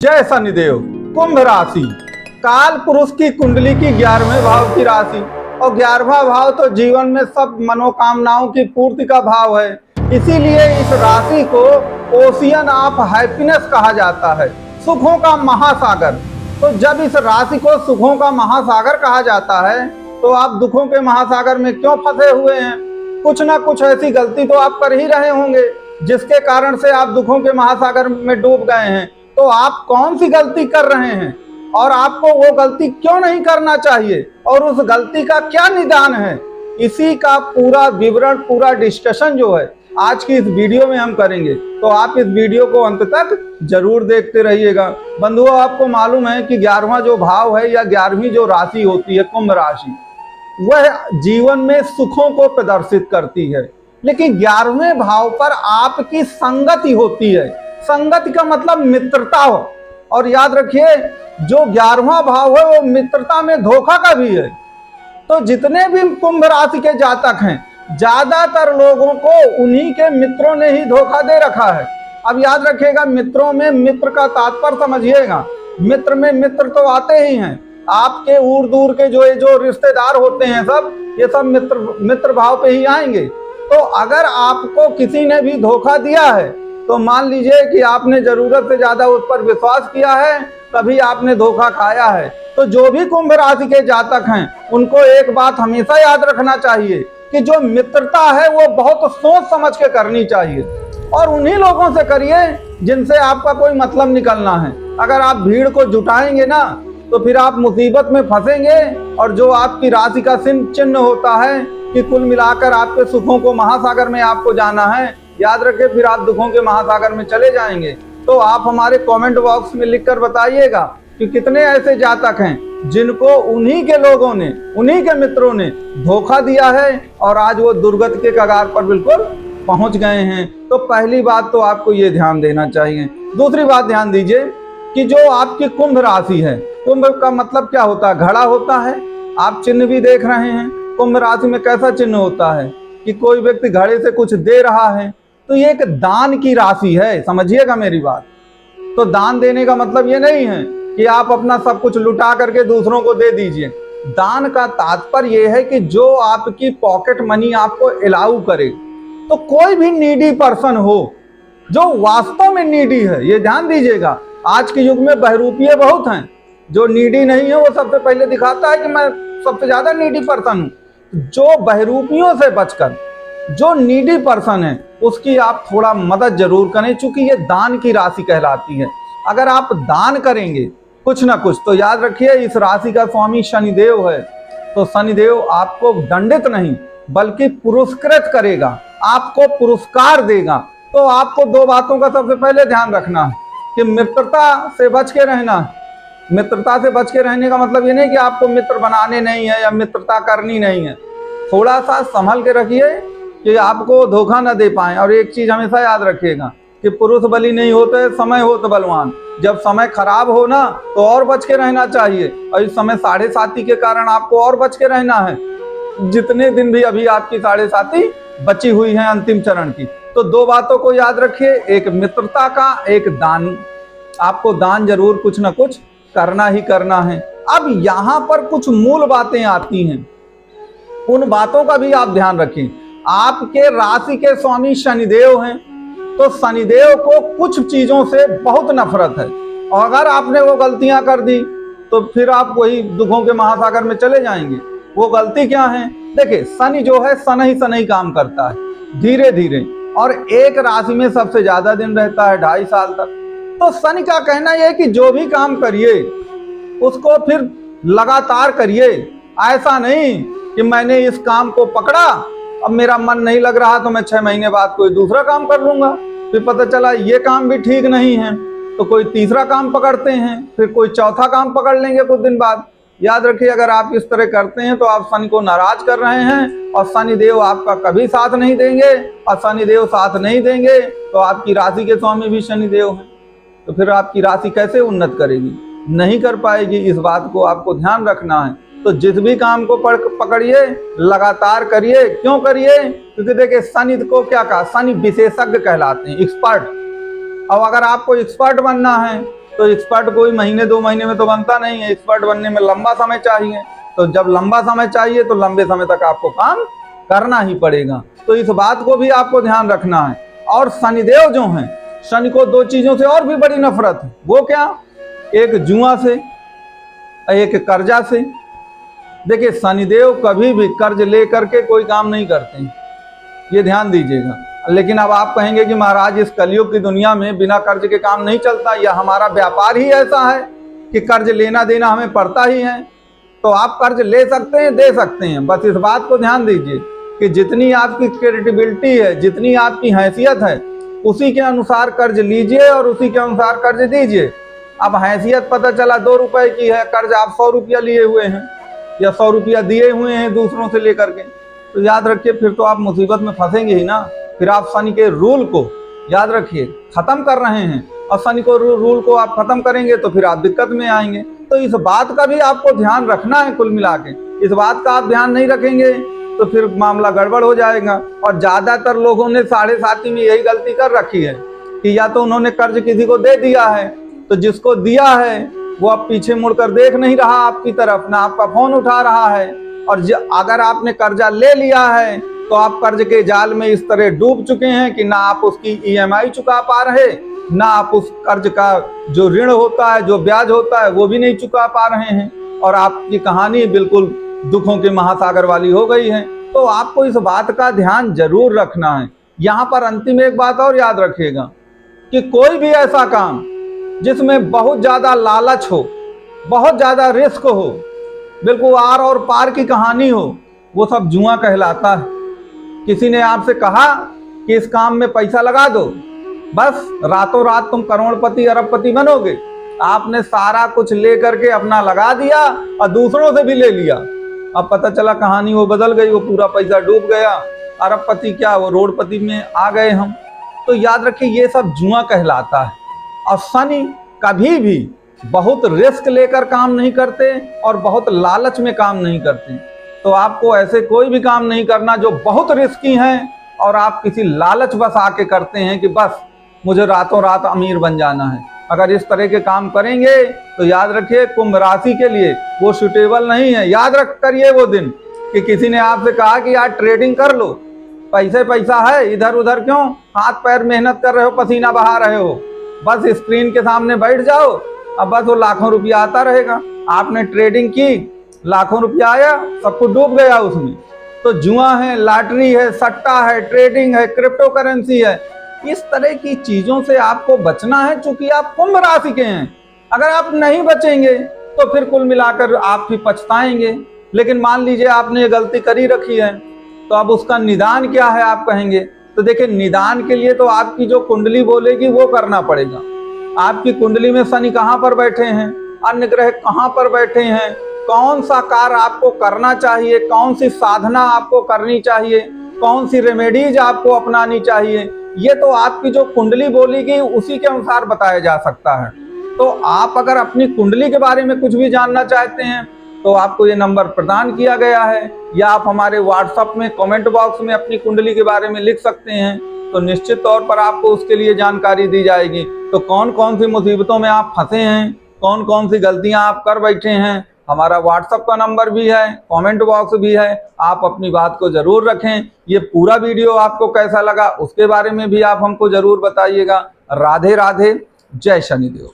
जय शनिदेव। कुंभ राशि काल पुरुष की कुंडली की 11वें भाव की राशि और 11वां भाव तो जीवन में सब मनोकामनाओं की पूर्ति का भाव है। इसीलिए इस राशि को ओशियन ऑफ हैप्पीनेस कहा जाता है, सुखों का महासागर। तो जब इस राशि को सुखों का महासागर कहा जाता है तो आप दुखों के महासागर में क्यों फंसे हुए हैं? कुछ ना कुछ ऐसी गलती तो आप कर ही रहे होंगे जिसके कारण से आप दुखों के महासागर में डूब गए हैं। तो आप कौन सी गलती कर रहे हैं और आपको वो गलती क्यों नहीं करना चाहिए और उस गलती का क्या निदान है, इसी का पूरा विवरण, पूरा डिस्कशन जो है आज की इस वीडियो में हम करेंगे। तो आप इस वीडियो को अंत तक जरूर देखते रहिएगा। बंधुओं, आपको मालूम है कि 11वां जो भाव है या 11वीं जो राशि होती है कुंभ राशि, वह जीवन में सुखों को प्रदर्शित करती है। लेकिन 11वें भाव पर आपकी संगति होती है। संगति का मतलब मित्रता हो, और याद रखिए जो 11वां भाव है वो मित्रता में धोखा का भी है। तो जितने भी कुंभ राशि के जातक हैं, ज्यादातर लोगों को उन्हीं के मित्रों ने ही धोखा दे रखा है। अब याद रखिएगा, मित्रों में मित्र का तात्पर्य समझिएगा। मित्र में मित्र तो आते ही हैं, आपके दूर दूर के जो रिश्तेदार होते हैं सब, ये सब मित्र भाव पे ही आएंगे। तो अगर आपको किसी ने भी धोखा दिया है तो मान लीजिए कि आपने जरूरत से ज्यादा उस पर विश्वास किया है, तभी आपने धोखा खाया है। तो जो भी कुंभ राशि के जातक हैं उनको एक बात हमेशा याद रखना चाहिए कि जो मित्रता है वो बहुत सोच समझ के करनी चाहिए, और उन्हीं लोगों से करिए जिनसे आपका कोई मतलब निकलना है। अगर आप भीड़ को जुटाएंगे ना तो फिर आप मुसीबत में फंसेंगे। और जो आपकी राशि का चिन्ह होता है कि कुल मिलाकर आपके सुखों को महासागर में आपको जाना है, याद रखें फिर आप दुखों के महासागर में चले जाएंगे। तो आप हमारे कमेंट बॉक्स में लिखकर बताइएगा कि कितने ऐसे जातक हैं जिनको उन्हीं के लोगों ने, उन्हीं के मित्रों ने धोखा दिया है और आज वो दुर्गति के कगार पर बिल्कुल पहुंच गए हैं। तो पहली बात तो आपको ये ध्यान देना चाहिए। दूसरी बात ध्यान दीजिए कि जो आपकी कुंभ राशि है, कुंभ का मतलब क्या होता है? घड़ा होता है। आप चिन्ह भी देख रहे हैं कुंभ राशि में कैसा चिन्ह होता है कि कोई व्यक्ति घड़े से कुछ दे रहा है। तो ये एक दान की राशि है, समझिएगा मेरी बात। तो दान देने का मतलब ये नहीं है कि आप अपना सब कुछ लुटा करके दूसरों को दे दीजिए। दान का तात्पर्य यह है कि जो आपकी पॉकेट मनी आपको अलाउ करे। तो कोई भी नीडी पर्सन हो जो वास्तव में नीडी है, ये ध्यान दीजिएगा। आज के युग में बहरूपिये बहुत हैं, जो नीडी नहीं है वो सबसे पहले दिखाता है कि मैं सबसे ज्यादा नीडी पर्सन हूं। जो बहरूपियों से बचकर जो नीडी पर्सन है उसकी आप थोड़ा मदद जरूर करें, चूंकि ये दान की राशि कहलाती है। अगर आप दान करेंगे कुछ ना कुछ, तो याद रखिए इस राशि का स्वामी शनिदेव है। तो शनिदेव आपको दंडित नहीं बल्कि पुरस्कृत करेगा, आपको पुरस्कार देगा। तो आपको दो बातों का सबसे पहले ध्यान रखना है कि मित्रता से बच के रहना है। मित्रता से बच के रहने का मतलब ये नहीं कि आपको मित्र बनाने नहीं है या मित्रता करनी नहीं है। थोड़ा सा संभल के रखिए कि आपको धोखा न दे पाए। और एक चीज हमेशा याद रखिएगा कि पुरुष बली नहीं होते, समय होते बलवान। जब समय खराब हो ना तो और बच के रहना चाहिए, और इस समय 7.5 के कारण आपको और बच के रहना है। जितने दिन भी अभी आपकी 7.5 बची हुई है अंतिम चरण की। तो दो बातों को याद रखिए, एक मित्रता का, एक दान। आपको दान जरूर कुछ ना कुछ करना ही करना है। अब यहाँ पर कुछ मूल बातें आती हैं, उन बातों का भी आप ध्यान रखें। आपके राशि के स्वामी शनिदेव हैं, तो शनिदेव को कुछ चीजों से बहुत नफरत है, और अगर आपने वो गलतियां कर दी तो फिर आप वही दुखों के महासागर में चले जाएंगे। वो गलती क्या है? देखिए, शनि जो है सनही काम करता है धीरे धीरे, और एक राशि में सबसे ज्यादा दिन रहता है 2.5 साल तक। तो शनि का कहना यह है कि जो भी काम करिए उसको फिर लगातार करिए। ऐसा नहीं कि मैंने इस काम को पकड़ा, अब मेरा मन नहीं लग रहा तो मैं 6 महीने बाद कोई दूसरा काम कर लूंगा, फिर पता चला ये काम भी ठीक नहीं है तो कोई तीसरा काम पकड़ते हैं, फिर कोई चौथा काम पकड़ लेंगे कुछ दिन बाद। याद रखिए, अगर आप इस तरह करते हैं तो आप शनि को नाराज कर रहे हैं, और शनिदेव आपका कभी साथ नहीं देंगे। और शनिदेव साथ नहीं देंगे तो आपकी राशि के स्वामी भी शनिदेव हैं, तो फिर आपकी राशि कैसे उन्नत करेगी? नहीं कर पाएगी। इस बात को आपको ध्यान रखना है। तो जिस भी काम को पकड़िए, लगातार करिए। क्यों करिए? क्योंकि देखिए शनि को क्या कहा, शनि विशेषज्ञ कहलाते हैं, एक्सपर्ट। अब अगर आपको एक्सपर्ट बनना है तो एक्सपर्ट कोई महीने 2 महीने में तो बनता नहीं है, एक्सपर्ट बनने में लंबा समय चाहिए। तो जब लंबा समय चाहिए तो लंबे समय तक आपको काम करना ही पड़ेगा। तो इस बात को भी आपको ध्यान रखना है। और शनिदेव जो हैं, शनि को 2 चीजों से और भी बड़ी नफरत है। वो क्या? एक जुआ से, एक कर्जा से। देखिए, शनिदेव कभी भी कर्ज ले करके कोई काम नहीं करते, ये ध्यान दीजिएगा। लेकिन अब आप कहेंगे कि महाराज इस कलयुग की दुनिया में बिना कर्ज के काम नहीं चलता, या हमारा व्यापार ही ऐसा है कि कर्ज लेना देना हमें पड़ता ही है। तो आप कर्ज ले सकते हैं, दे सकते हैं, बस इस बात को ध्यान दीजिए कि जितनी आपकी क्रेडिबिलिटी है, जितनी आपकी हैसियत है, उसी के अनुसार कर्ज लीजिए और उसी के अनुसार कर्ज दीजिए। अब हैसियत पता चला 2 रुपए की है, कर्ज आप 100 रुपया लिए हुए हैं या 100 रुपया दिए हुए हैं दूसरों से लेकर के, तो याद रखिए फिर तो आप मुसीबत में फंसेंगे ही ना। फिर आप शनि के रूल को याद रखिए खत्म कर रहे हैं, और शनि को रूल को आप खत्म करेंगे तो फिर आप दिक्कत में आएंगे। तो इस बात का भी आपको ध्यान रखना है। कुल मिला के इस बात का आप ध्यान नहीं रखेंगे तो फिर मामला गड़बड़ हो जाएगा। और ज्यादातर लोगों ने 7.5 में यही गलती कर रखी है कि या तो उन्होंने कर्ज किसी को दे दिया है, तो जिसको दिया है वो अब पीछे मुड़कर देख नहीं रहा आपकी तरफ, ना आपका फोन उठा रहा है। और अगर आपने कर्जा ले लिया है तो आप कर्ज के जाल में इस तरह डूब चुके हैं कि ना आप उसकी EMI चुका पा रहे, ना आप उस कर्ज का जो ऋण होता है, जो ब्याज होता है, वो भी नहीं चुका पा रहे हैं, और आपकी कहानी बिल्कुल दुखों के महासागर वाली हो गई है। तो आपको इस बात का ध्यान जरूर रखना है। यहाँ पर अंतिम एक बात और याद रखिएगा कि कोई भी ऐसा काम जिसमें बहुत ज्यादा लालच हो, बहुत ज्यादा रिस्क हो, बिल्कुल आर और पार की कहानी हो, वो सब जुआ कहलाता है। किसी ने आपसे कहा कि इस काम में पैसा लगा दो, बस रातों रात तुम करोड़पति अरबपति बनोगे, आपने सारा कुछ ले करके अपना लगा दिया और दूसरों से भी ले लिया। अब पता चला कहानी वो बदल गई, वो पूरा पैसा डूब गया, अरबपति क्या वो रोडपति में आ गए हम। तो याद रखिए ये सब जुआ कहलाता है। और शनि कभी भी बहुत रिस्क लेकर काम नहीं करते और बहुत लालच में काम नहीं करते। तो आपको ऐसे कोई भी काम नहीं करना जो बहुत रिस्की हैं और आप किसी लालच बस आके करते हैं कि बस मुझे रातों रात अमीर बन जाना है। अगर इस तरह के काम करेंगे तो याद रखिए कुंभ राशि के लिए वो सुटेबल नहीं है। याद रख करिए वो दिन कि किसी ने आपसे कहा कि यार ट्रेडिंग कर लो, पैसा है, इधर उधर क्यों हाथ पैर मेहनत कर रहे हो, पसीना बहा रहे हो, बस स्क्रीन के सामने बैठ जाओ, अब बस वो लाखों रुपया आता रहेगा। आपने ट्रेडिंग की, लाखों रुपया आया, सब कुछ डूब गया उसमें। तो जुआ है, लॉटरी है, सट्टा है, ट्रेडिंग है, क्रिप्टो करेंसी है, इस तरह की चीजों से आपको बचना है, चूंकि आप कुंभ राशि के हैं। अगर आप नहीं बचेंगे तो फिर कुल मिलाकर आप भी पछताएंगे। लेकिन मान लीजिए आपने ये गलती करी रखी है, तो अब उसका निदान क्या है आप कहेंगे। तो देखिए निदान के लिए तो आपकी जो कुंडली बोलेगी वो करना पड़ेगा। आपकी कुंडली में शनि कहाँ पर बैठे हैं, अन्य ग्रह कहाँ पर बैठे हैं, कौन सा कार्य आपको करना चाहिए, कौन सी साधना आपको करनी चाहिए, कौन सी रेमेडीज आपको अपनानी चाहिए, ये तो आपकी जो कुंडली बोलेगी उसी के अनुसार बताया जा सकता है। तो आप अगर अपनी कुंडली के बारे में कुछ भी जानना चाहते हैं तो आपको ये नंबर प्रदान किया गया है, या आप हमारे व्हाट्सएप में कमेंट बॉक्स में अपनी कुंडली के बारे में लिख सकते हैं, तो निश्चित तौर पर आपको उसके लिए जानकारी दी जाएगी। तो कौन कौन सी मुसीबतों में आप फंसे हैं, कौन कौन सी गलतियां आप कर बैठे हैं, हमारा व्हाट्सएप का नंबर भी है, कमेंट बॉक्स भी है, आप अपनी बात को जरूर रखें। ये पूरा वीडियो आपको कैसा लगा उसके बारे में भी आप हमको जरूर बताइएगा। राधे राधे, जय शनिदेव।